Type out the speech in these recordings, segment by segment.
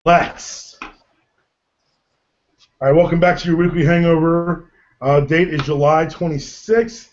Let's. All right, welcome back to your weekly hangover. Date is July 26th.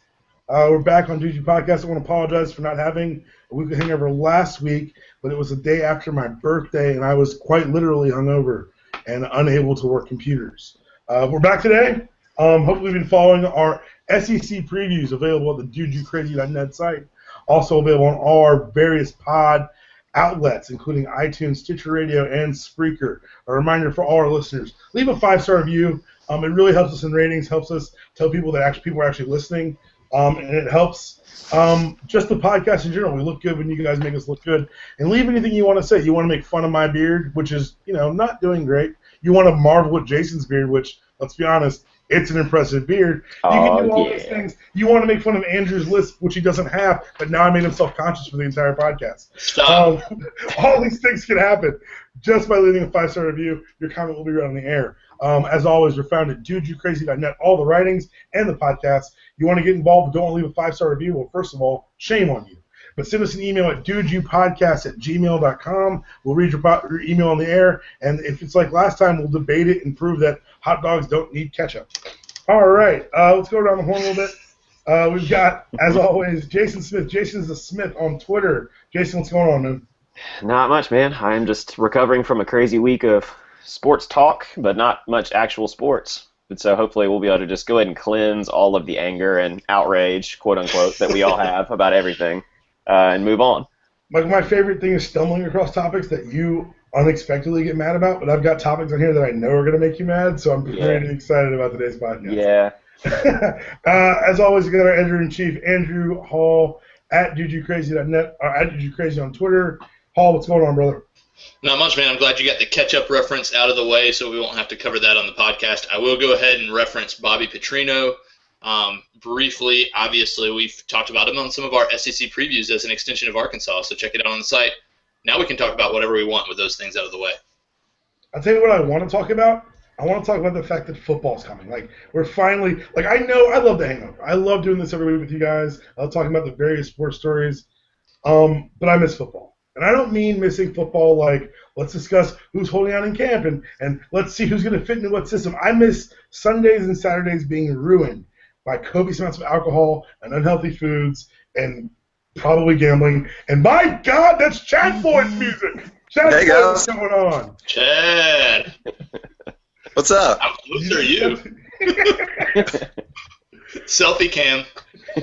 We're back on DG Podcast. I want to apologize for not having a weekly hangover last week, but it was the day after my birthday, and I was quite literally hungover and unable to work computers. We're back today. Hopefully you've been following our SEC previews available at the DudeYouCrazy.net site. Also available on all our various pod outlets, including iTunes, Stitcher Radio, and Spreaker. A reminder for all our listeners, leave a 5-star review. It really helps us in ratings, helps us tell people that people are actually listening, and it helps just the podcast in general. We look good when you guys make us look good. And leave anything you want to say. You want to make fun of my beard, which is, not doing great. You want to marvel at Jason's beard, which, let's be honest, it's an impressive beard. You can do all these things. You want to make fun of Andrew's lisp, which he doesn't have, but now I made him self-conscious for the entire podcast. Stop. All these things can happen just by leaving a 5-star review. Your comment will be read on the air. As always, we're found at DudeYouCrazy.net, all the writings and the podcasts. You want to get involved but don't want to leave a 5-star review? Well, first of all, shame on you. But send us an email at dudeyoupodcast@gmail.com. We'll read your email on the air, and if it's like last time, we'll debate it and prove that hot dogs don't need ketchup. All right, let's go around the horn a little bit. We've got, as always, Jason Smith. Jason's the Smith on Twitter. Jason, what's going on, man? Not much, man. I'm just recovering from a crazy week of sports talk, but not much actual sports. And so hopefully we'll be able to just go ahead and cleanse all of the anger and outrage, quote-unquote, that we all have about everything. And move on. My favorite thing is stumbling across topics that you unexpectedly get mad about, but I've got topics on here that I know are going to make you mad, so I'm pretty excited about today's podcast. Yeah. As always, we got our editor-in-chief, Andrew Hall, at DudeYouCrazy.net, or at DudeYouCrazy on Twitter. Hall, what's going on, brother? Not much, man. I'm glad you got the ketchup reference out of the way so we won't have to cover that on the podcast. I will go ahead and reference Bobby Petrino. Briefly, obviously, we've talked about him on some of our SEC previews as an extension of Arkansas, so check it out on the site. Now we can talk about whatever we want with those things out of the way. I'll tell you what I want to talk about. I want to talk about the fact that football's coming. We're finally, I love the hangover. I love doing this every week with you guys. I love talking about the various sports stories, but I miss football. And I don't mean missing football let's discuss who's holding out in camp and let's see who's going to fit into what system. I miss Sundays and Saturdays being ruined by copious amounts of alcohol and unhealthy foods and probably gambling. And my God, that's Chad Floyd's music. Chad Floyd, what's going on? Chad. What's up? How close are you? Selfie cam.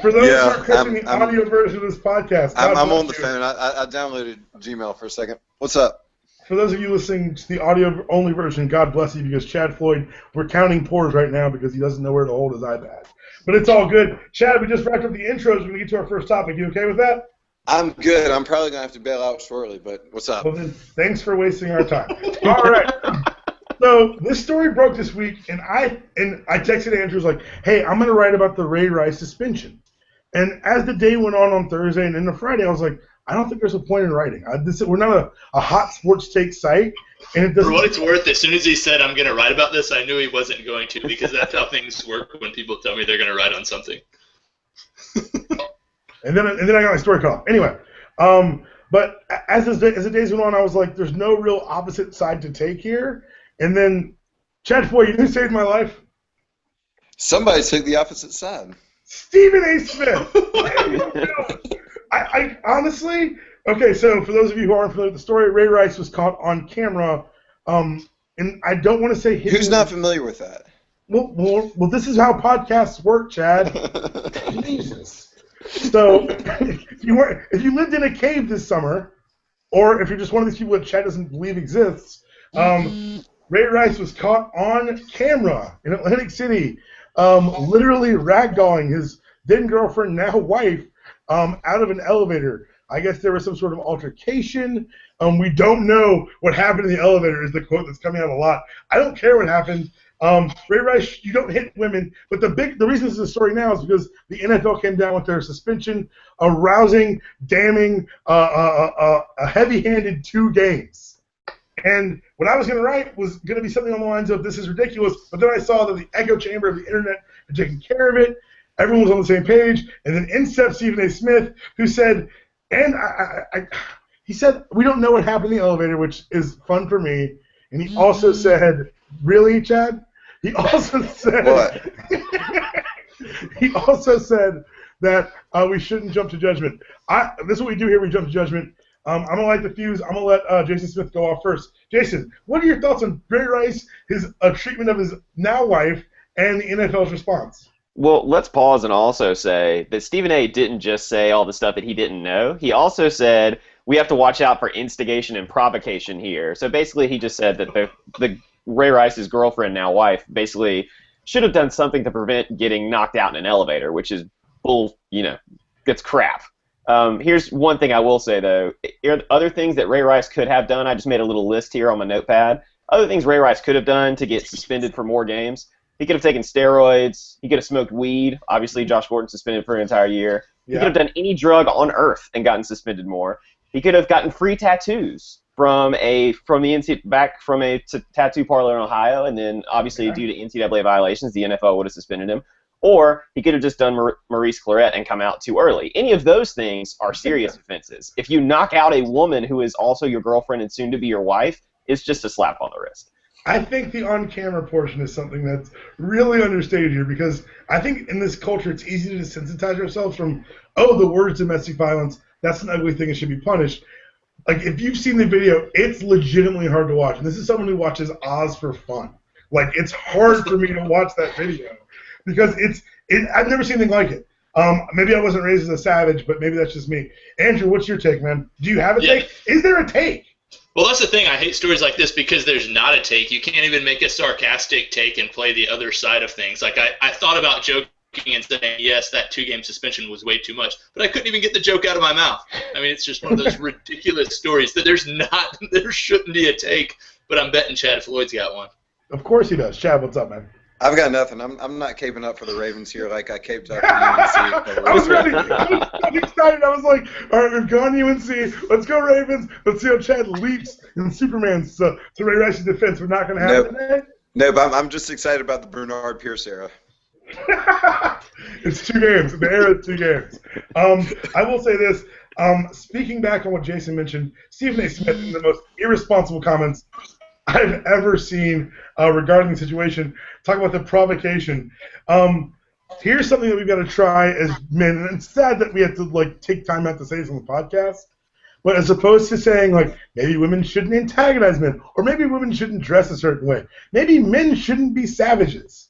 For those who are catching the audio version of this podcast, I'm on the phone. I downloaded Gmail for a second. What's up? For those of you listening to the audio-only version, God bless you, because Chad Floyd, we're counting pores right now because he doesn't know where to hold his iPad. But it's all good. Chad, we just wrapped up the intros. We're going to get to our first topic. You okay with that? I'm good. I'm probably going to have to bail out shortly, but what's up? Well, then, thanks for wasting our time. All right. So this story broke this week, and I texted Andrew, like, hey, I'm going to write about the Ray Rice suspension. And as the day went on Thursday and into Friday, I was like, I don't think there's a point in writing. We're not a hot sports take site. And it doesn't. For what it's worth, as soon as he said, I'm going to write about this, I knew he wasn't going to, because that's how things work when people tell me they're going to write on something. and then I got my story cut off. Anyway, but as the days went on, I was like, there's no real opposite side to take here. And then, Chad Floyd, you know who saved my life? Somebody took the opposite side. Stephen A. Smith. I honestly, okay, so for those of you who aren't familiar with the story, Ray Rice was caught on camera, and I don't want to say who's not familiar with that? Well, this is how podcasts work, Chad. Jesus. So, if you lived in a cave this summer, or if you're just one of these people that Chad doesn't believe exists, Ray Rice was caught on camera in Atlantic City, literally ragdolling his then girlfriend, now wife, out of an elevator. I guess there was some sort of altercation. We don't know what happened in the elevator is the quote that's coming out a lot. I don't care what happened. Ray Rice, you don't hit women. But the reason this is a story now is because the NFL came down with their suspension, a rousing, damning, a heavy-handed 2 games. And what I was going to write was going to be something on the lines of, this is ridiculous, but then I saw that the echo chamber of the internet had taken care of it. Everyone was on the same page, and then in steps Stephen A. Smith, who said, and he said, we don't know what happened in the elevator, which is fun for me. and he also said, really, Chad? He also said, What? he also said that we shouldn't jump to judgment. This is what we do here. We jump to judgment. I'm going to light the fuse. I'm going to let Jason Smith go off first. Jason, what are your thoughts on Ray Rice, his treatment of his now wife, and the NFL's response? Well, let's pause and also say that Stephen A. didn't just say all the stuff that he didn't know. He also said we have to watch out for instigation and provocation here. So basically he just said that the Ray Rice's girlfriend, now wife, basically should have done something to prevent getting knocked out in an elevator, which is it's crap. Here's one thing I will say, though. Other things that Ray Rice could have done, I just made a little list here on my notepad. Other things Ray Rice could have done to get suspended for more games. He could have taken steroids. He could have smoked weed. Obviously, Josh Gordon suspended for an entire year. He could have done any drug on earth and gotten suspended more. He could have gotten free tattoos from a tattoo parlor in Ohio, and then obviously due to NCAA violations, the NFL would have suspended him. Or he could have just done Maurice Clarett and come out too early. Any of those things are serious offenses. If you knock out a woman who is also your girlfriend and soon to be your wife, it's just a slap on the wrist. I think the on-camera portion is something that's really understated here, because I think in this culture it's easy to desensitize ourselves from, the word's domestic violence, that's an ugly thing, it should be punished. Like, if you've seen the video, it's legitimately hard to watch. And this is someone who watches Oz for fun. Like, it's hard for me to watch that video because I've never seen anything like it. Maybe I wasn't raised as a savage, but maybe that's just me. Andrew, what's your take, man? Do you have a take? Is there a take? Well, that's the thing. I hate stories like this because there's not a take. You can't even make a sarcastic take and play the other side of things. Like, I thought about joking and saying, yes, that 2-game suspension was way too much, but I couldn't even get the joke out of my mouth. I mean, it's just one of those ridiculous stories that there shouldn't be a take, but I'm betting Chad Floyd's got one. Of course he does. Chad, what's up, man? I've got nothing. I'm not caping up for the Ravens here like I caped up for UNC. I was ready. I was excited. I was like, all right, we've gone UNC. Let's go Ravens. Let's see how Chad leaps in Superman's to Ray Rice's defense. We're not going to have it today. No, but I'm just excited about the Bernard Pierce era. It's 2 games. The era is 2 games. I will say this. Speaking back on what Jason mentioned, Stephen A. Smith in the most irresponsible comments I've ever seen regarding the situation. Talk about the provocation. Here's something that we've got to try as men, and it's sad that we have to take time out to say this on the podcast. But as opposed to saying maybe women shouldn't antagonize men, or maybe women shouldn't dress a certain way, maybe men shouldn't be savages.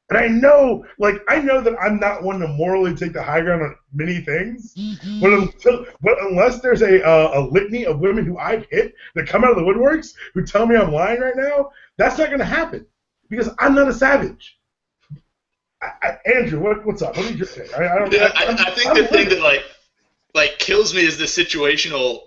And I know that I'm not one to morally take the high ground on many things, but unless there's a litany of women who I've hit that come out of the woodworks who tell me I'm lying right now, that's not going to happen because I'm not a savage. Andrew, what's up? What did you say? I think the thing that kills me is the situational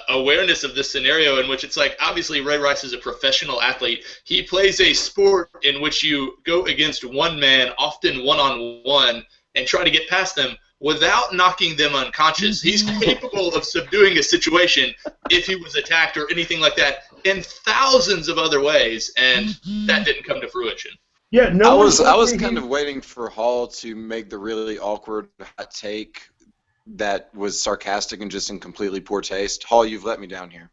awareness of this scenario in which it's obviously Ray Rice is a professional athlete. He plays a sport in which you go against one man, often one-on-one, and try to get past them without knocking them unconscious. He's capable of subduing a situation if he was attacked or anything like that in thousands of other ways, and that didn't come to fruition. Yeah, I was kind of waiting for Hall to make the really awkward hot take that was sarcastic and just in completely poor taste. Hall, you've let me down here.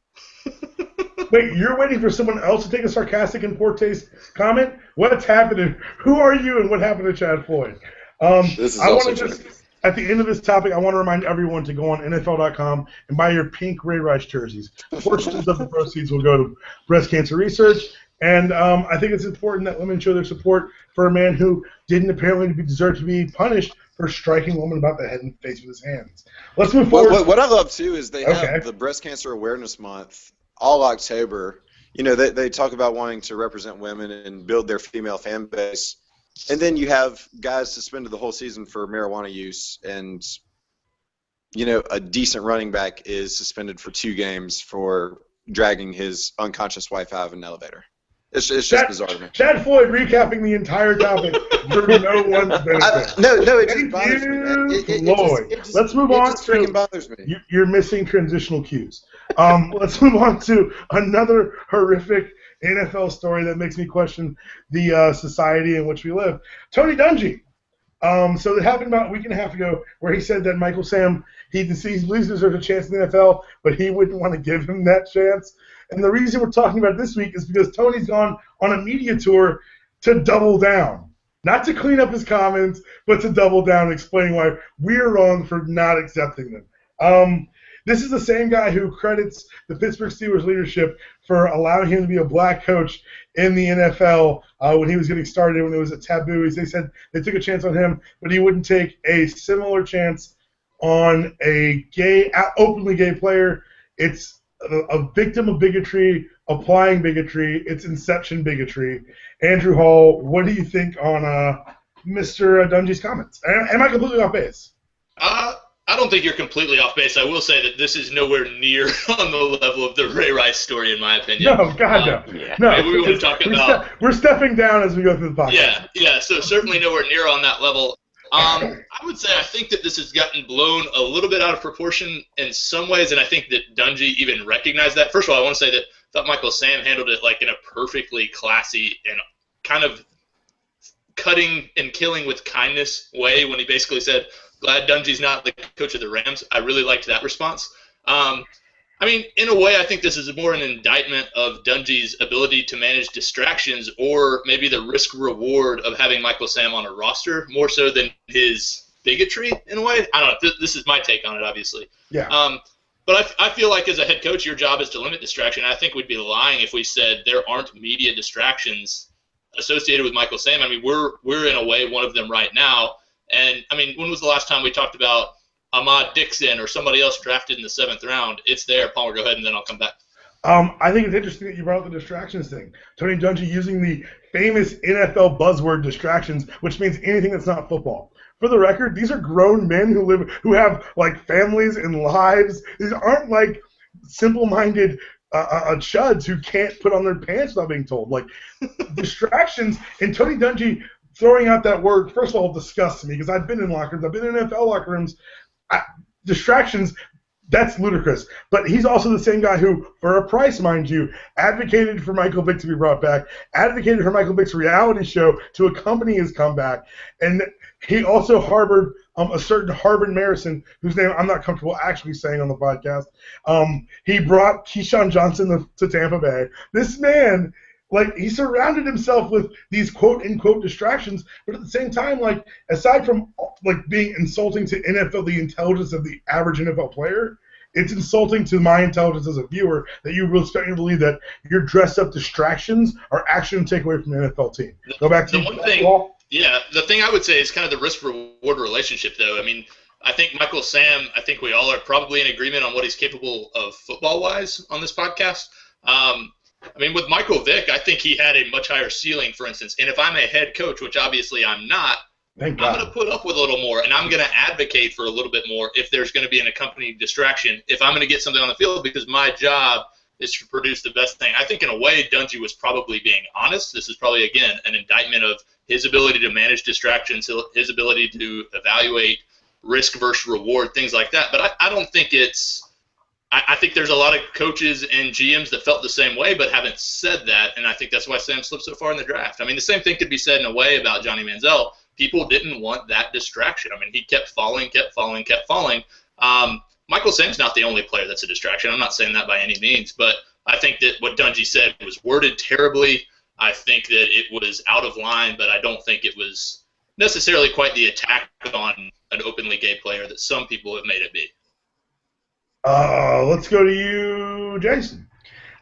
Wait, you're waiting for someone else to take a sarcastic and poor taste comment? What's happening? Who are you and what happened to Chad Floyd? This is also true. At the end of this topic, I want to remind everyone to go on NFL.com and buy your pink Ray Rice jerseys. Portions of the proceeds will go to breast cancer research. And I think it's important that women show their support for a man who didn't apparently deserve to be punished for striking a woman about the head and face with his hands. Let's move forward. What I love, too, is they have the Breast Cancer Awareness Month all October. You know, they talk about wanting to represent women and build their female fan base. And then you have guys suspended the whole season for marijuana use. And, you know, a decent running back is suspended for 2 games for dragging his unconscious wife out of an elevator. It's just bizarre to me. Chad Floyd recapping the entire topic for no one's benefit. No, it just bothers me. Lloyd. Let's move on. It just freaking bothers me. You're missing transitional cues. Let's move on to another horrific NFL story that makes me question the society in which we live. Tony Dungy. So it happened about a week and a half ago where he said that Michael Sam, he believes he deserves a chance in the NFL, but he wouldn't want to give him that chance. And the reason we're talking about it this week is because Tony's gone on a media tour to double down. Not to clean up his comments, but to double down and explain why we're wrong for not accepting them. This is the same guy who credits the Pittsburgh Steelers leadership for allowing him to be a black coach in the NFL when he was getting started, when it was a taboo. They said they took a chance on him, but he wouldn't take a similar chance on a openly gay player. It's a victim of bigotry, applying bigotry. It's inception bigotry. Andrew Hall, what do you think on Mr. Dungy's comments? Am I completely off base? I don't think you're completely off base. I will say that this is nowhere near on the level of the Ray Rice story, in my opinion. No, God, no. Yeah. No, we want to talk about. We're stepping down as we go through the podcast. Yeah. So certainly nowhere near on that level. I would say I think that this has gotten blown a little bit out of proportion in some ways, and I think that Dungy even recognized that. First of all, I want to say that I thought Michael Sam handled it like in a perfectly classy and kind of cutting and killing with kindness way when he basically said, "Glad Dungy's not the coach of the Rams." I really liked that response. I mean, in a way, I think this is more an indictment of Dungy's ability to manage distractions, or maybe the risk-reward of having Michael Sam on a roster, more so than his bigotry, in a way. I don't know. This is my take on it, obviously. Yeah. But I feel like as a head coach, your job is to limit distraction. I think we'd be lying if we said there aren't media distractions associated with Michael Sam. I mean, we're in a way one of them right now. And, I mean, when was the last time we talked about Ahmad Dixon or somebody else drafted in the 7th round? It's there. Palmer, go ahead, and then I'll come back. I think it's interesting that you brought up the distractions thing. Tony Dungy using the famous NFL buzzword distractions, which means anything that's not football. For the record, these are grown men who have, like, families and lives. These aren't, like, simple-minded chuds who can't put on their pants without being told. Like, distractions, and Tony Dungy throwing out that word, first of all, disgusts me, because I've been in locker rooms. I've been in NFL locker rooms. Distractions, that's ludicrous. But he's also the same guy who, for a price, mind you, advocated for Michael Vick to be brought back, advocated for Michael Vick's reality show to accompany his comeback, and he also harbored a certain Harvard Marison, whose name I'm not comfortable actually saying on the podcast. He brought Keyshawn Johnson to Tampa Bay. This man, like, he surrounded himself with these quote-unquote distractions, but at the same time, like, aside from, like, being insulting to NFL, the intelligence of the average NFL player, it's insulting to my intelligence as a viewer that you will expect me to believe that your dressed-up distractions are actually going to take away from the NFL team. Go back to the thing I would say is kind of the risk-reward relationship, though. I mean, I think Michael Sam, I think we all are probably in agreement on what he's capable of football-wise on this podcast. I mean, with Michael Vick, I think he had a much higher ceiling, for instance. And if I'm a head coach, which obviously I'm not, I'm going to put up with a little more, and I'm going to advocate for a little bit more if there's going to be an accompanying distraction, if I'm going to get something on the field, because my job is to produce the best thing. I think in a way Dungy was probably being honest. This is probably, again, an indictment of his ability to manage distractions, his ability to evaluate risk versus reward, things like that. But I don't think it's – I think there's a lot of coaches and GMs that felt the same way but haven't said that, and I think that's why Sam slipped so far in the draft. I mean, the same thing could be said in a way about Johnny Manziel. People didn't want that distraction. I mean, he kept falling. Michael Sam's not the only player that's a distraction. I'm not saying that by any means, but I think that what Dungy said was worded terribly. I think that it was out of line, but I don't think it was necessarily quite the attack on an openly gay player that some people have made it be. Let's go to you, Jason.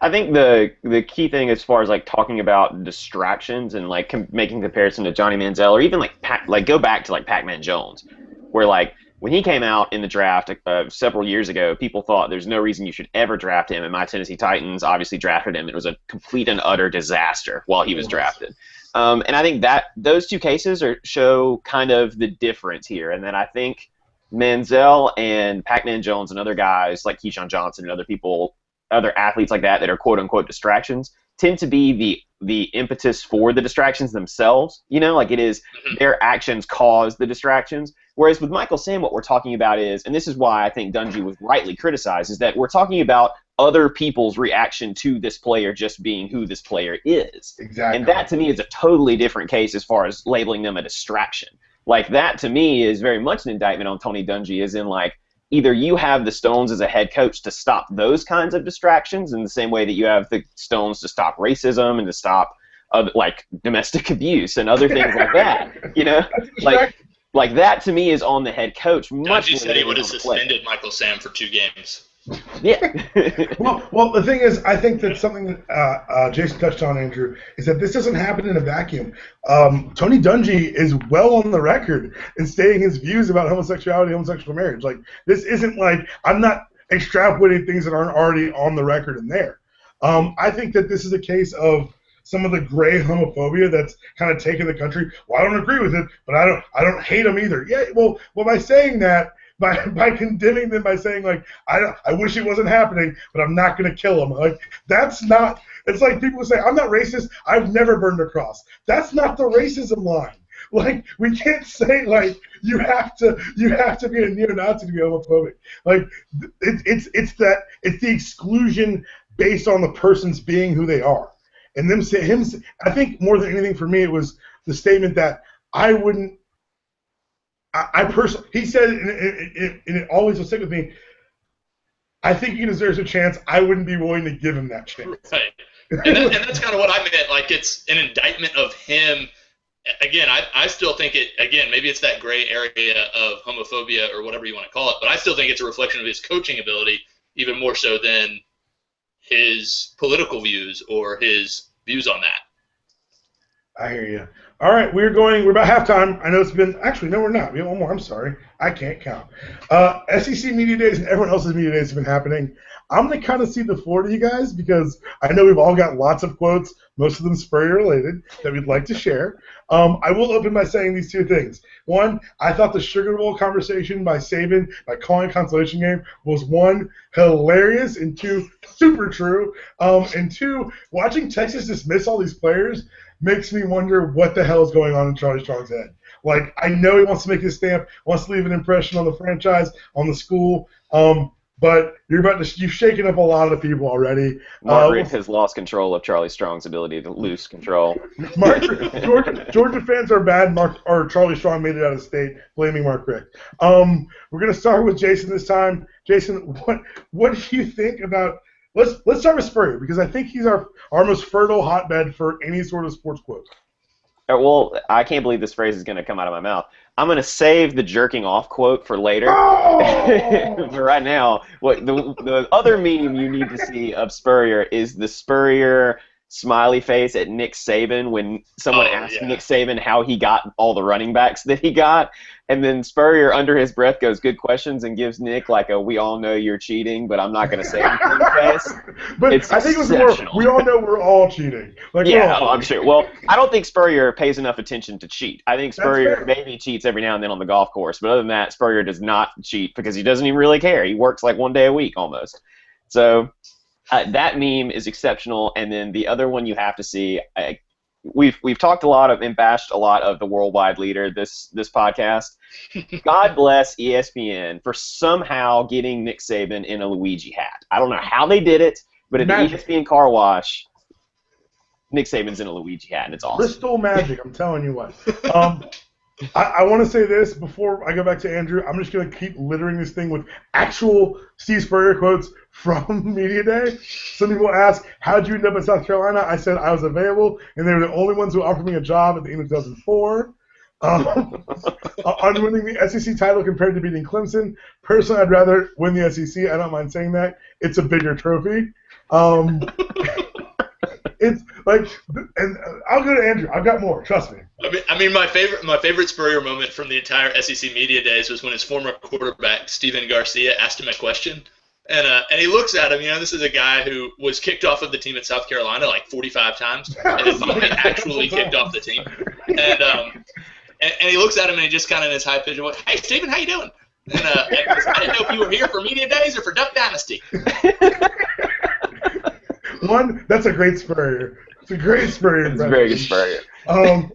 I think the key thing as far as like talking about distractions and like making comparison to Johnny Manziel, or even like go back to like Pac-Man Jones, where like when he came out in the draft several years ago, people thought there's no reason you should ever draft him, and my Tennessee Titans obviously drafted him. It was a complete and utter disaster while he was drafted. And I think that those two cases show kind of the difference here, and then I think Manziel and Pac-Man Jones and other guys like Keyshawn Johnson and other athletes like that are quote-unquote distractions tend to be the impetus for the distractions themselves. You know, like it is their actions cause the distractions. Whereas with Michael Sam, what we're talking about is, and this is why I think Dungy was rightly criticized, is that we're talking about other people's reaction to this player just being who this player is. Exactly. And that to me is a totally different case as far as labeling them a distraction. Like that to me is very much an indictment on Tony Dungy, as in like either you have the stones as a head coach to stop those kinds of distractions in the same way that you have the stones to stop racism and to stop like domestic abuse and other things like that. You know, like that to me is on the head coach. Dungy said he would have suspended Michael Sam for 2 games. Yeah. well, the thing is, I think that something that Jason touched on, Andrew, is that this doesn't happen in a vacuum. Tony Dungy is well on the record in stating his views about homosexuality, homosexual marriage. Like, this isn't like, I'm not extrapolating things that aren't already on the record in there. I think that this is a case of some of the gray homophobia that's kind of taken the country. Well, I don't agree with it, but I don't hate them either. Yeah, well, by saying that, by condemning them, by saying, like, I wish it wasn't happening, but I'm not going to kill them. Like, that's not, it's like people say, I'm not racist, I've never burned a cross. That's not the racism line. Like, we can't say, like, you have to be a neo-Nazi to be homophobic. Like, it's the exclusion based on the person's being who they are. And I think more than anything for me, it was the statement that I wouldn't, I personally, he said, and it always will stick with me, I think he deserves a chance. I wouldn't be willing to give him that chance. Right. And that's kind of what I meant. Like, it's an indictment of him. Again, I still think maybe it's that gray area of homophobia or whatever you want to call it, but I still think it's a reflection of his coaching ability, even more so than his political views or his views on that. I hear you. All right, we're about halftime. I know it's been, actually, no, we're not. We have one more. I'm sorry. I can't count. SEC Media Days and everyone else's Media Days have been happening. I'm going to kind of cede the floor to you guys because I know we've all got lots of quotes, most of them Spurrier-related, that we'd like to share. I will open by saying these 2 things. One, I thought the Sugar Bowl conversation by Saban, by calling consolation game, was 1, hilarious, and 2, super true. And 2, watching Texas dismiss all these players makes me wonder what the hell is going on in Charlie Strong's head. Like, I know he wants to make his stamp, wants to leave an impression on the franchise, on the school, but you've shaken up a lot of the people already. Mark Richt has lost control of Charlie Strong's ability to lose control. Georgia fans are bad. Charlie Strong made it out of state, blaming Mark Richt. We're going to start with Jason this time. Jason, what do you think about? Let's start with Spurrier because I think he's our most fertile hotbed for any sort of sports quote. Well, I can't believe this phrase is going to come out of my mouth. I'm going to save the jerking off quote for later. Oh! For right now, the other meme you need to see of Spurrier is the Spurrier smiley face at Nick Saban when someone asked Nick Saban how he got all the running backs that he got, and then Spurrier under his breath goes, "Good questions," and gives Nick like a "we all know you're cheating, but I'm not going to say anything" face. But it's I think it was more, we all know we're all cheating. Like, yeah, I'm sure. Well, I don't think Spurrier pays enough attention to cheat. I think Spurrier maybe cheats every now and then on the golf course, but other than that, Spurrier does not cheat because he doesn't even really care. He works like 1 day a week almost. So that meme is exceptional, and then the other one you have to see. We've talked a lot of and bashed a lot of the worldwide leader this podcast. God bless ESPN for somehow getting Nick Saban in a Luigi hat. I don't know how they did it, but at the ESPN car wash, Nick Saban's in a Luigi hat, and it's awesome. Crystal magic, I'm telling you what. I want to say this before I go back to Andrew. I'm just going to keep littering this thing with actual Steve Spurrier quotes from Media Day. Some people ask, how'd you end up in South Carolina? I said I was available, and they were the only ones who offered me a job at the end of 2004. On winning the SEC title compared to beating Clemson, personally, I'd rather win the SEC. I don't mind saying that. It's a bigger trophy. It's like, and I'll go to Andrew. I've got more. Trust me. I mean, my favorite Spurrier moment from the entire SEC Media Days was when his former quarterback Steven Garcia asked him a question, and he looks at him. You know, this is a guy who was kicked off of the team at South Carolina like 45 times, and then finally actually kicked off the team. And he looks at him and he just kind of in his high pitch voice, "Hey, Steven, how you doing?" And he goes, "I didn't know if you were here for Media Days or for Duck Dynasty." One, that's a great Spurrier. It's a great Spurrier. It's a very good Spurrier. And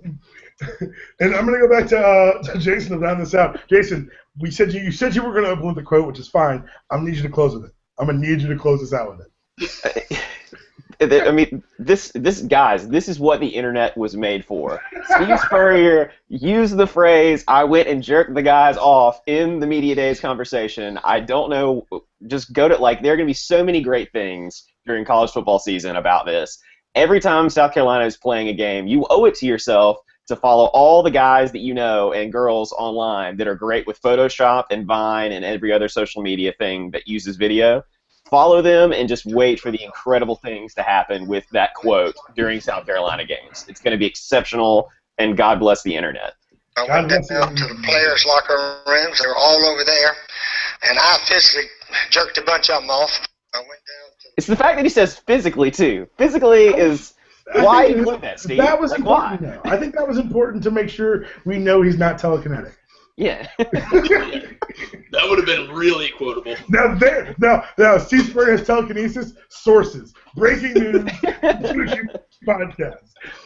I'm going to go back to Jason to round this out. Jason, you said you were going to open with the quote, which is fine. I'm going to need you to close with it. I'm going to need you to close this out with it. I mean, this is what the internet was made for. Steve Spurrier used the phrase, "I went and jerked the guys off" in the Media Days conversation. I don't know, just go to, like, there are going to be so many great things during college football season about this. Every time South Carolina is playing a game, you owe it to yourself to follow all the guys that you know and girls online that are great with Photoshop and Vine and every other social media thing that uses video. Follow them and just wait for the incredible things to happen with that quote during South Carolina games. It's going to be exceptional, and God bless the internet. I went down to the players' locker rooms. They were all over there, and I physically jerked a bunch of them off. I went down to It's the fact that he says physically, too. Physically is... Why include that, Steve? That was like, important, why? though. I think that was important to make sure we know he's not telekinetic. Yeah. That would have been really quotable. Now, Steve Spurrier has telekinesis. Sources. Breaking news. Podcast.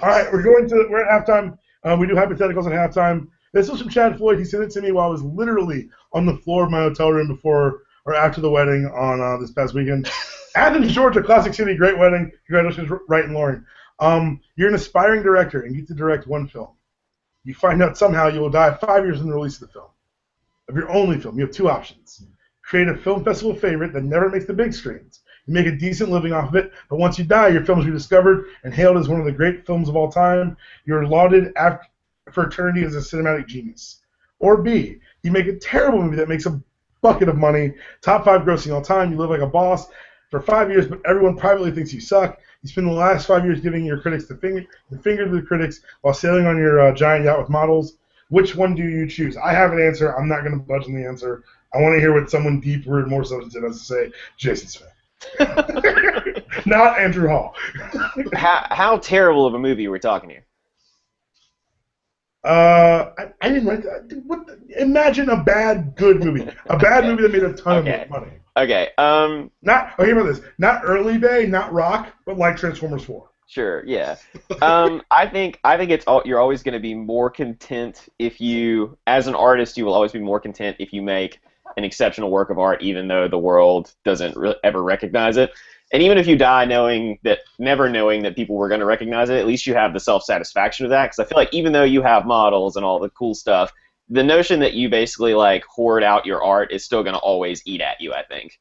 All right, we're at halftime. We do hypotheticals at halftime. This was from Chad Floyd. He sent it to me while I was literally on the floor of my hotel room before or after the wedding on this past weekend. Athens, Georgia, Classic City, great wedding. Congratulations, Wright and Lauren. You're an aspiring director and get to direct one film. You find out somehow you will die 5 years in the release of the film. Of your only film, you have two options. Create a film festival favorite that never makes the big screens. You make a decent living off of it, but once you die, your film is rediscovered and hailed as one of the great films of all time. You're lauded for eternity as a cinematic genius. Or B, you make a terrible movie that makes a bucket of money, top 5 grossing all time, you live like a boss for 5 years, but everyone privately thinks you suck. You spend the last 5 years giving your critics the finger to the critics while sailing on your giant yacht with models. Which one do you choose? I have an answer. I'm not going to budge on the answer. I want to hear what someone deeper and more substantive has to say. Jason Smith. Not Andrew Hall. How terrible of a movie are we talking here? I didn't write that. Imagine a bad, good movie. A bad movie that made a ton of money. Okay. Hear about this. Not Early Bay, not Rock, but like Transformers 4. Sure. Yeah. I think you're always going to be more content if you, as an artist, you will always be more content if you make an exceptional work of art, even though the world doesn't ever recognize it. And even if you die never knowing that people were going to recognize it, at least you have the self-satisfaction of that. Because I feel like even though you have models and all the cool stuff, the notion that you basically like hoard out your art is still going to always eat at you, I think.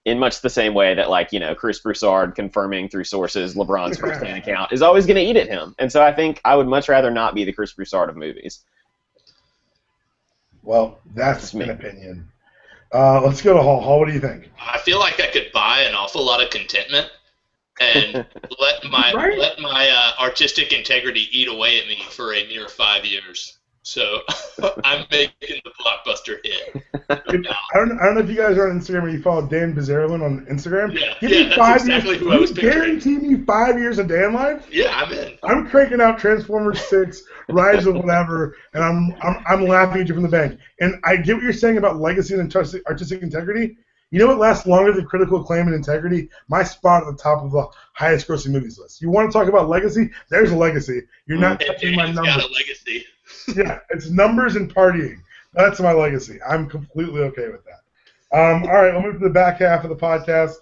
In much the same way that, like, Chris Broussard confirming through sources LeBron's first-hand account is always going to eat at him. And so I think I would much rather not be the Chris Broussard of movies. Well, that's an opinion. Let's go to Hall. Hall, what do you think? I feel like I could buy an awful lot of contentment and let my artistic integrity eat away at me for a mere 5 years. So I'm making the blockbuster hit. I don't know if you guys are on Instagram or you follow Dan Bizarrelin on Instagram. Yeah, that's exactly who I was picturing. Guarantee me 5 years of Dan life? Yeah, I'm in. I'm cranking out Transformers 6, Rise of whatever, and I'm laughing at you from the bank. And I get what you're saying about legacy and artistic integrity. You know what lasts longer than critical acclaim and integrity? My spot at the top of the highest grossing movies list. You want to talk about legacy? There's a legacy. You're not touching my numbers. Got a legacy. Yeah, it's numbers and partying. That's my legacy. I'm completely okay with that. All right, we'll move to the back half of the podcast.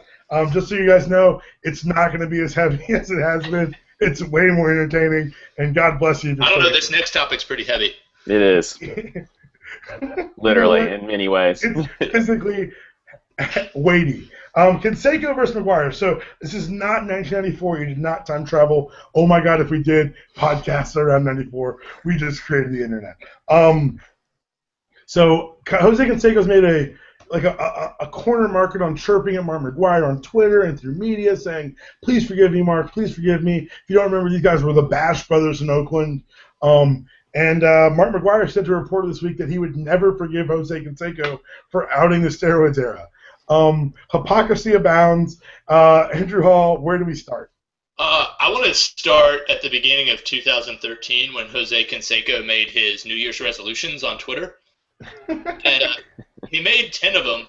Just so you guys know, it's not going to be as heavy as it has been. It's way more entertaining, and God bless you. I don't know. This next topic's pretty heavy. It is. Literally, in many ways. It's physically weighty. Canseco versus McGuire. So this is not 1994. You did not time travel. Oh my God, if we did podcasts around 94, we just created the internet. So Jose Canseco's made a corner market on chirping at Mark McGuire on Twitter and through media saying, please forgive me, Mark, please forgive me. If you don't remember, these guys were the Bash Brothers in Oakland. And Mark McGuire said to a reporter this week that he would never forgive Jose Canseco for outing the steroids era. Hypocrisy abounds. Andrew Hall, where do we start? I want to start at the beginning of 2013 when Jose Canseco made his New Year's resolutions on Twitter. And he made 10 of them,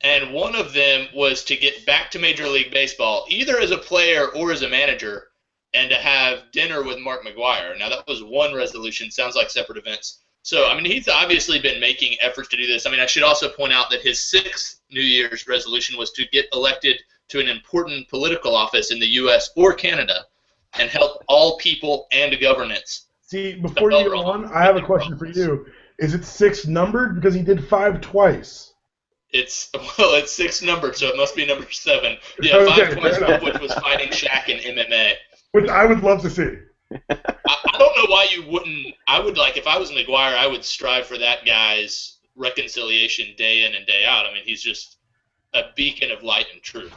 and one of them was to get back to Major League Baseball, either as a player or as a manager, and to have dinner with Mark McGuire. Now, that was one resolution. Sounds like separate events. So, I mean, he's obviously been making efforts to do this. I mean, I should also point out that his 6th New Year's resolution was to get elected to an important political office in the U.S. or Canada and help all people and governance. See, before you go on, I have a question for you. Is it 6 numbered? Because he did 5 twice. It's 6 numbered, so it must be number 7. Yeah, 5 twice, one of which was fighting Shaq in MMA. Which I would love to see. I don't know why you wouldn't. I would if I was McGuire, I would strive for that guy's reconciliation day in and day out. I mean, he's just a beacon of light and truth.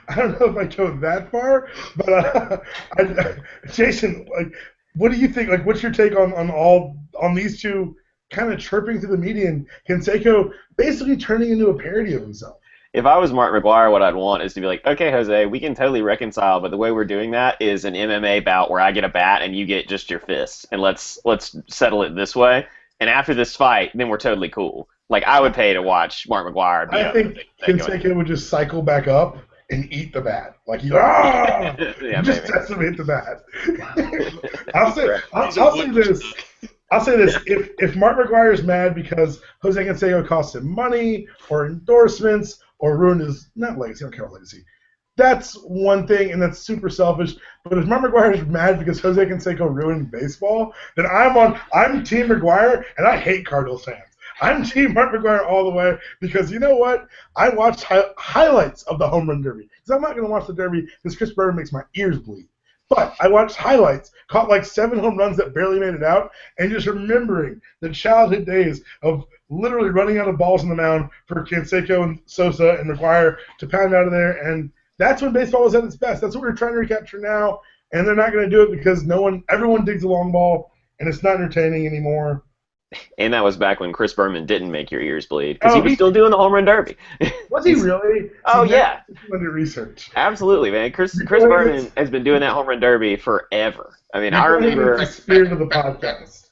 I don't know if I go that far, but Jason, what do you think? What's your take on these two kind of chirping through the media and Canseco basically turning into a parody of himself? If I was Mark McGuire, what I'd want is to be like, okay, Jose, we can totally reconcile, but the way we're doing that is an MMA bout where I get a bat and you get just your fists, and let's settle it this way. And after this fight, then we're totally cool. I would pay to watch Mark McGuire. I think Canseco would just cycle back up and eat the bat. Just decimate the bat. I'll say this. If Mark McGuire is mad because Jose Canseco cost him money or endorsements or ruined his, not legacy, I don't care about legacy, that's one thing, and that's super selfish. But if Mark McGuire is mad because Jose Canseco ruined baseball, then I'm Team McGuire, and I hate Cardinals fans. I'm Team Mark McGuire all the way because you know what? I watched highlights of the home run derby because I'm not going to watch the derby because Chris Berman makes my ears bleed. But I watched highlights, caught 7 home runs that barely made it out, and just remembering the childhood days of literally running out of balls on the mound for Canseco and Sosa and McGuire to pound out of there. And that's when baseball was at its best. That's what we're trying to recapture now, and they're not going to do it because everyone digs a long ball, and it's not entertaining anymore. And that was back when Chris Berman didn't make your ears bleed because he was still doing the home run derby. Was he really? Oh, yeah. Under research. Absolutely, man. Chris Berman has been doing that home run derby forever. I mean, I remember. The spirit of the podcast.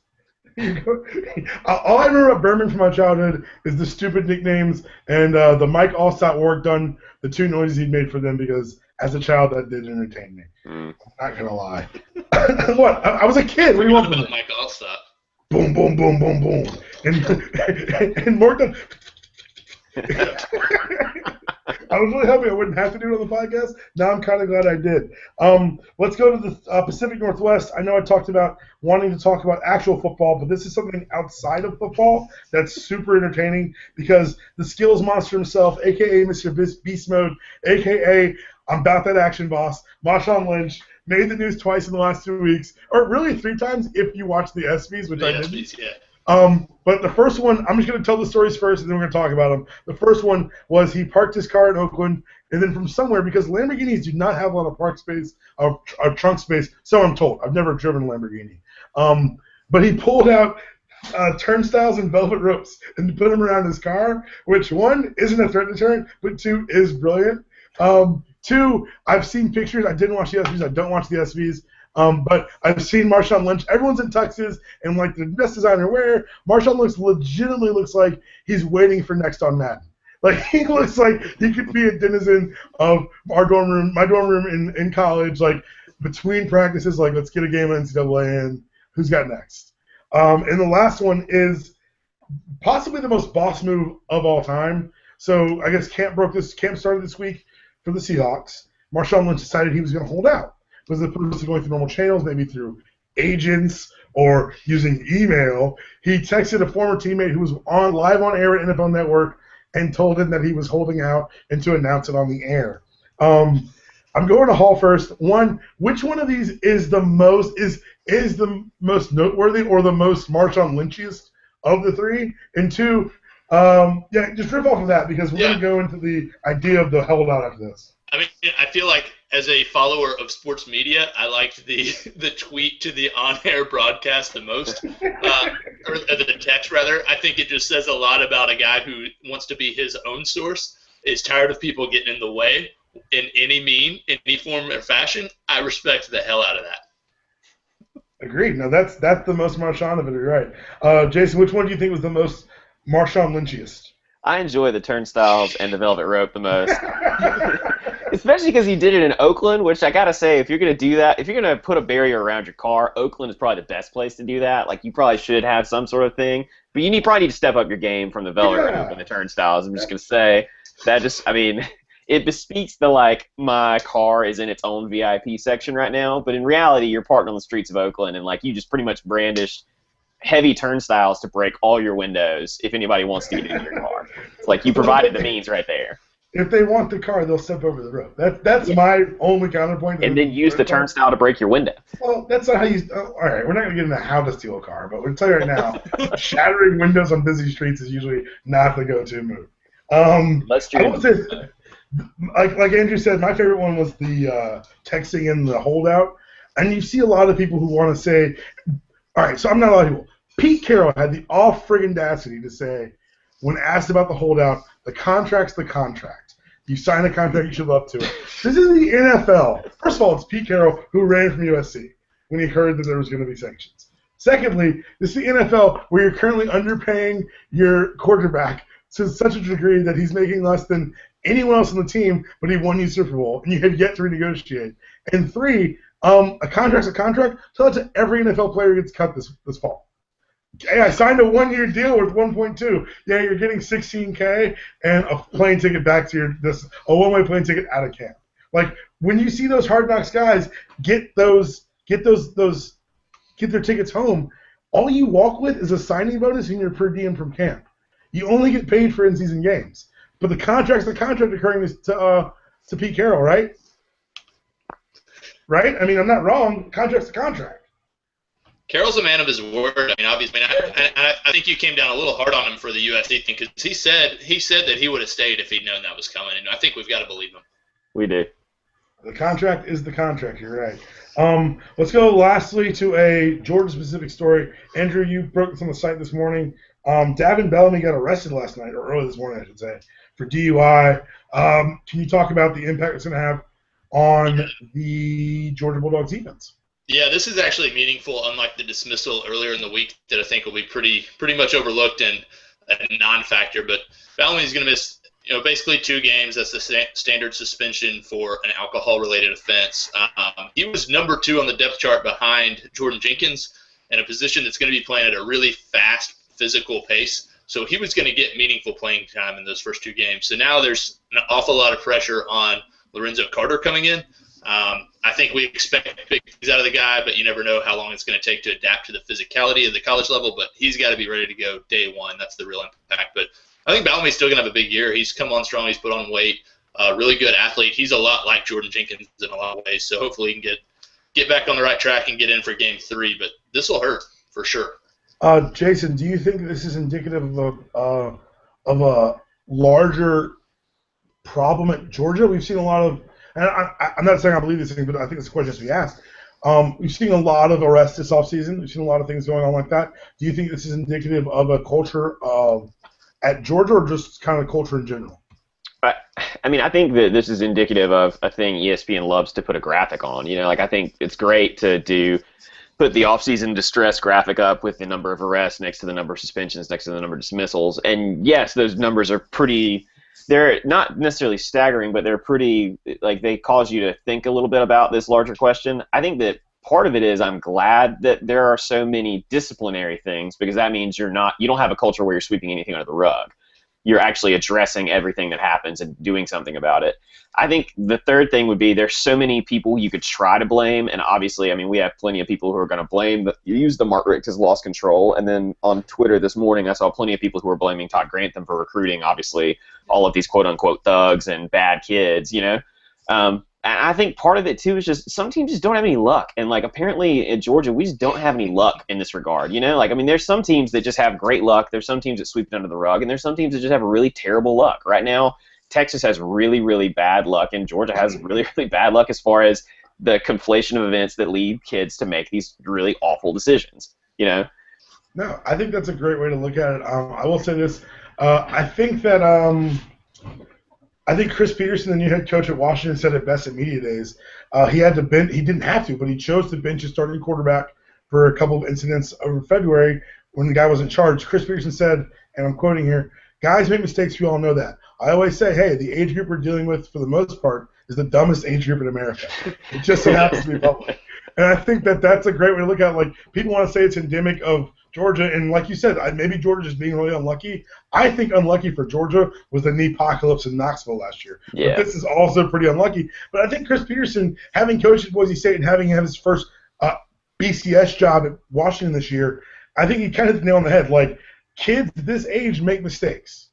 All I remember about Berman from my childhood is the stupid nicknames and the Mike Allstott work done, the 2 noises he made for them because as a child that did entertain me. I'm not going to lie. What? I was a kid. What do you want from me? Mike Allstott. Boom, boom, boom, boom, boom. And Morgan. I was really hoping I wouldn't have to do it on the podcast. Now I'm kind of glad I did. Let's go to the Pacific Northwest. I know I talked about wanting to talk about actual football, but this is something outside of football that's super entertaining because the skills monster himself, a.k.a. Mr. Beast Mode, a.k.a. I'm about that action boss, Marshawn Lynch, made the news twice in the last 2 weeks, or really 3 times if you watch the ESPYs, which I didn't. ESPYs, yeah. But the first one, I'm just going to tell the stories first, and then we're going to talk about them. The first one was he parked his car in Oakland, and then from somewhere, because Lamborghinis do not have a lot of park space, or trunk space, so I'm told. I've never driven a Lamborghini. But he pulled out turnstiles and velvet ropes and put them around his car, which, 1, isn't a threat deterrent, but 2, is brilliant. 2, I've seen pictures. I didn't watch the ESPYs. I don't watch the ESPYs. But I've seen Marshawn Lynch. Everyone's in tuxes and the best designer wear. Marshawn legitimately looks like he's waiting for next on Madden. He looks like he could be a denizen of my dorm room in college. Between practices, let's get a game of NCAA in. Who's got next? And the last one is possibly the most boss move of all time. So I guess camp started this week for the Seahawks. Marshawn Lynch decided he was going to hold out. As opposed to going through normal channels, maybe through agents or using email, he texted a former teammate who was live on air at NFL Network and told him that he was holding out and to announce it on the air. I'm going to Hall first. 1, which one of these is the most noteworthy or the most Marshawn Lynchiest of the 3? And 2, just rip off of that because we're going to go into the idea of the holdout after this. I mean, I feel like as a follower of sports media, I liked the tweet to the on-air broadcast the most, or the text rather. I think it just says a lot about a guy who wants to be his own source, is tired of people getting in the way in any form or fashion. I respect the hell out of that. Agreed. No, that's the most Marshawn of it. You're right. Jason, which one do you think was the most Marshawn Lynchiest? I enjoy the turnstiles and the velvet rope the most. Especially because he did it in Oakland, which I got to say, if you're going to do that, if you're going to put a barrier around your car, Oakland is probably the best place to do that. You probably should have some sort of thing. But you probably need to step up your game from the velvet rope and the turnstiles. I'm just going to say that it bespeaks the, like, my car is in its own VIP section right now, but in reality, you're parked on the streets of Oakland, and, like, you just pretty much brandished heavy turnstiles to break all your windows if anybody wants to get in your car. It's like you provided the means right there. If they want the car, they'll step over the road. That's my only counterpoint. And then use the turnstile to break your window. Well, that's not how you. Oh, all right, we're not going to get into how to steal a car, but we'll tell you right now, shattering windows on busy streets is usually not the go-to move. Let's do I will say, like Andrew said, my favorite one was the texting in the holdout, and you see a lot of people who want to say, all right, so I'm not a lot of people. Pete Carroll had the all-friggin' audacity to say, when asked about the holdout, the contract's the contract. You sign a contract, you should live up to it. This is the NFL. First of all, it's Pete Carroll who ran from USC when he heard that there was going to be sanctions. Secondly, this is the NFL where you're currently underpaying your quarterback to such a degree that he's making less than anyone else on the team, but he won you Super Bowl, and you have yet to renegotiate. And three, a contract's a contract, so that's every NFL player gets cut this fall. Hey, I signed a one-year deal worth 1.2. Yeah, you're getting $16K and a plane ticket back to a one-way plane ticket out of camp. Like when you see those Hard Knocks guys get their tickets home, all you walk with is a signing bonus and your per diem from camp. You only get paid for in-season games. But the contract's the contract according to Pete Carroll, right? Right? I mean, I'm not wrong. Contract's the contract. Carroll's a man of his word. I mean, obviously, I think you came down a little hard on him for the USC thing because he said that he would have stayed if he'd known that was coming, and I think we've got to believe him. We do. The contract is the contract. You're right. Let's go lastly to a Georgia-specific story. Andrew, you broke this on the site this morning. Davin Bellamy got arrested last night, or early this morning, I should say, for DUI. Can you talk about the impact it's going to have on the Georgia Bulldogs defense? Yeah, this is actually meaningful, unlike the dismissal earlier in the week that I think will be pretty much overlooked and a non-factor. But Bellamy's going to miss, basically 2 games. That's the standard suspension for an alcohol-related offense. He was number 2 on the depth chart behind Jordan Jenkins in a position that's going to be playing at a really fast, physical pace. So he was going to get meaningful playing time in those first 2 games. So now there's an awful lot of pressure on Lorenzo Carter coming in. I think we expect big things out of the guy, but you never know how long it's going to take to adapt to the physicality of the college level. But he's got to be ready to go day one. That's the real impact. But I think Bellamy's still going to have a big year. He's come on strong. He's put on weight. Really good athlete. He's a lot like Jordan Jenkins in a lot of ways. So hopefully he can get back on the right track and get in for Game 3. But this will hurt for sure. Jason, do you think this is indicative of a larger problem at Georgia? We've seen a lot of. And I'm not saying I believe this thing, but I think it's a question that we asked. We've seen a lot of arrests this offseason. We've seen a lot of things going on like that. Do you think this is indicative of a culture at Georgia or just kind of culture in general? I mean, I think that this is indicative of a thing ESPN loves to put a graphic on. I think it's great to put the offseason distress graphic up with the number of arrests next to the number of suspensions, next to the number of dismissals. And, yes, those numbers are pretty – they're not necessarily staggering, but they're pretty, they cause you to think a little bit about this larger question. I think that part of it is I'm glad that there are so many disciplinary things because that means you don't have a culture where you're sweeping anything under the rug. You're actually addressing everything that happens and doing something about it. I think the third thing would be there's so many people you could try to blame, and obviously, I mean, we have plenty of people who are going to blame. You use the Mark Richt has lost control, and then on Twitter this morning I saw plenty of people who were blaming Todd Grantham for recruiting, obviously, all of these quote-unquote thugs and bad kids, I think part of it, too, is just some teams just don't have any luck. And, apparently at Georgia, we just don't have any luck in this regard, there's some teams that just have great luck. There's some teams that sweep it under the rug. And there's some teams that just have really terrible luck. Right now, Texas has really, really bad luck, and Georgia has really, really bad luck as far as the conflation of events that lead kids to make these really awful decisions, No, I think that's a great way to look at it. I will say this. I think that I think Chris Peterson, the new head coach at Washington, said it best at media days. He had to bench. He didn't have to, but he chose to bench his starting quarterback for a couple of incidents over February when the guy was in charge. Chris Peterson said, and I'm quoting here, "Guys make mistakes. We all know that. I always say, hey, the age group we're dealing with, for the most part, is the dumbest age group in America. It just so happens to be public." And I think that that's a great way to look at it. People want to say it's endemic of Georgia, and like you said, maybe Georgia just being really unlucky. I think unlucky for Georgia was the knee apocalypse in Knoxville last year. Yeah. But this is also pretty unlucky. But I think Chris Peterson, having coached at Boise State and having his first BCS job at Washington this year, I think he kind of hit the nail on the head. Like, kids this age make mistakes.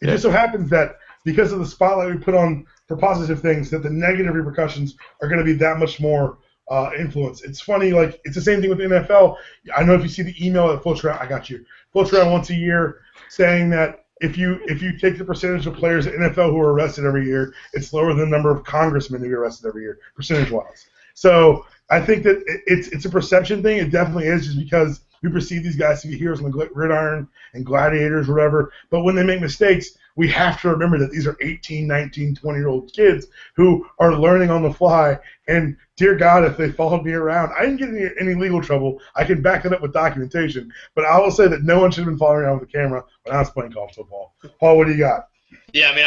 It just so happens that because of the spotlight we put on for positive things, that the negative repercussions are going to be that much more influence. It's funny, like, it's the same thing with the NFL. I know if you see the email that floats around, I got you, floats around once a year saying that if you take the percentage of players at NFL who are arrested every year, it's lower than the number of congressmen who get arrested every year, percentage-wise. So I think that it's a perception thing. It definitely is, just because we perceive these guys to be heroes on the gridiron and gladiators, whatever. But when they make mistakes, we have to remember that these are 18, 19, 20-year-old kids who are learning on the fly. And dear God, if they followed me around, I didn't get any legal trouble. I can back it up with documentation. But I will say that no one should have been following around with a camera when I was playing college football. Paul, what do you got? Yeah, I mean,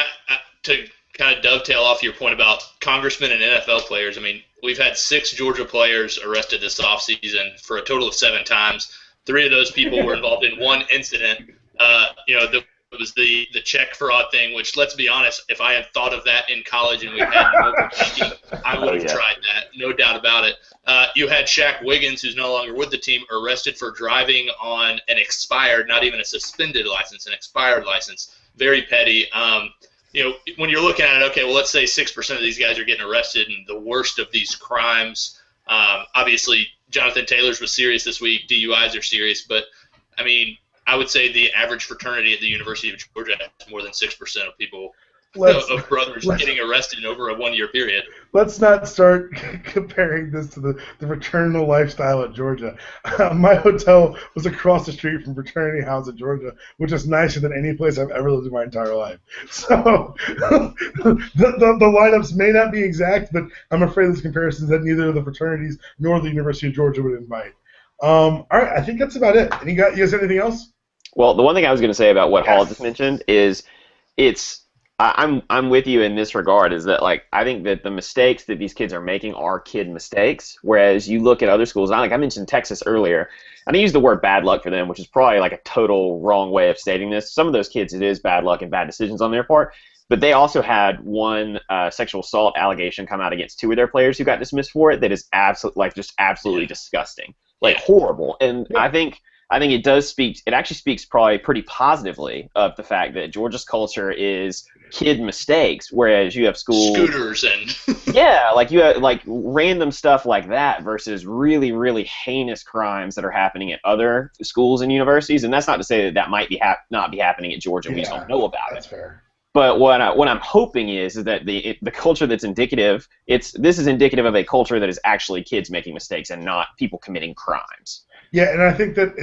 to kind of dovetail off your point about congressmen and NFL players, I mean, we've had 6 Georgia players arrested this offseason for a total of 7 times. 3 of those people were involved in one incident. It was the check fraud thing, which, let's be honest, if I had thought of that in college and we had mobile banking, I would have tried that, no doubt about it. You had Shaq Wiggins, who's no longer with the team, arrested for driving on an expired, not even a suspended license, an expired license. Very petty. When you're looking at it, okay, well, let's say 6% of these guys are getting arrested in the worst of these crimes. Obviously, Jonathan Taylor's was serious this week. DUIs are serious, but, I mean, I would say the average fraternity at the University of Georgia has more than 6% of people, of brothers getting arrested over a 1-year period. Let's not start comparing this to the fraternal lifestyle at Georgia. My hotel was across the street from Fraternity House at Georgia, which is nicer than any place I've ever lived in my entire life. So the lineups may not be exact, but I'm afraid there's comparisons that neither of the fraternities nor the University of Georgia would invite. All right, I think that's about it. You guys have anything else? Well, the one thing I was going to say about what Hall just mentioned is I'm with you in this regard, is that, like, I think that the mistakes that these kids are making are kid mistakes, whereas you look at other schools, like I mentioned Texas earlier, and I use the word bad luck for them, which is probably like a total wrong way of stating this. Some of those kids, it is bad luck and bad decisions on their part, but they also had one sexual assault allegation come out against 2 of their players who got dismissed for it that is absolutely disgusting, like horrible. And I think it does speak. It actually speaks probably pretty positively of the fact that Georgia's culture is kid mistakes, whereas you have schools scooters and like you have like random stuff like that versus really, really heinous crimes that are happening at other schools and universities. And that's not to say that might be not be happening at Georgia. We just don't know about That's it. Fair. But what I'm hoping is that the culture that's indicative. This is indicative of a culture that is actually kids making mistakes and not people committing crimes. Yeah, and I think that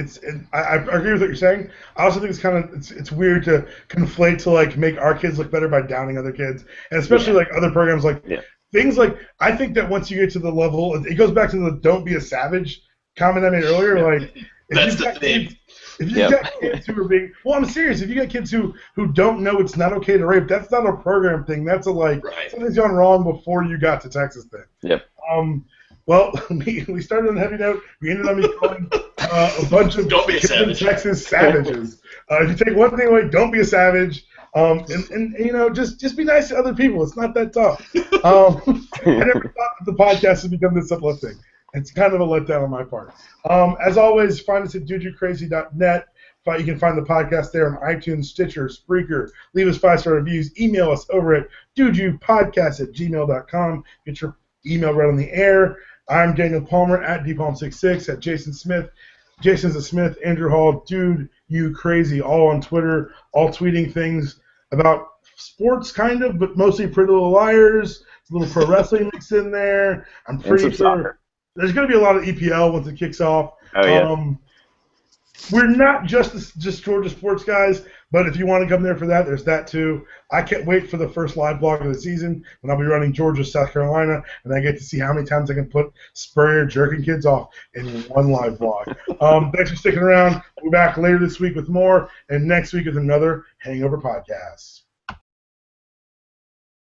I agree with what you're saying. I also think it's weird to conflate to, like, make our kids look better by downing other kids, and especially like other programs, like things like, I think that once you get to the level, it goes back to the "don't be a savage" comment I made earlier. Like, that's the thing. If you got kids who are being, well, I'm serious. If you got kids who don't know it's not okay to rape, that's not a program thing. That's a something's gone wrong before you got to Texas thing. Yep. Well, we started on a heavy note. We ended up calling a bunch of don't be a savage. Texas savages. If you take one thing away, don't be a savage. And just be nice to other people. It's not that tough. I never thought that the podcast would become this uplifting. It's kind of a letdown on my part. As always, find us at dudeyoucrazy.net. You can find the podcast there on iTunes, Stitcher, Spreaker. Leave us 5-star reviews. Email us over at dudeyouPodcast@gmail.com. Get your email right on the air. I'm Daniel Palmer at dpalm66, at Jason Smith. Jason's a Smith, Andrew Hall, Dude You Crazy, all on Twitter, all tweeting things about sports, kind of, but mostly Pretty Little Liars. A little pro wrestling mixed in there. I'm pretty sure there's going to be a lot of EPL once it kicks off. Oh, yeah. We're not just Georgia sports guys, but if you want to come there for that, there's that too. I can't wait for the first live blog of the season when I'll be running Georgia, South Carolina, and I get to see how many times I can put Spurrier jerking kids off in one live blog. Thanks for sticking around. We'll be back later this week with more, and next week with another Hangover podcast.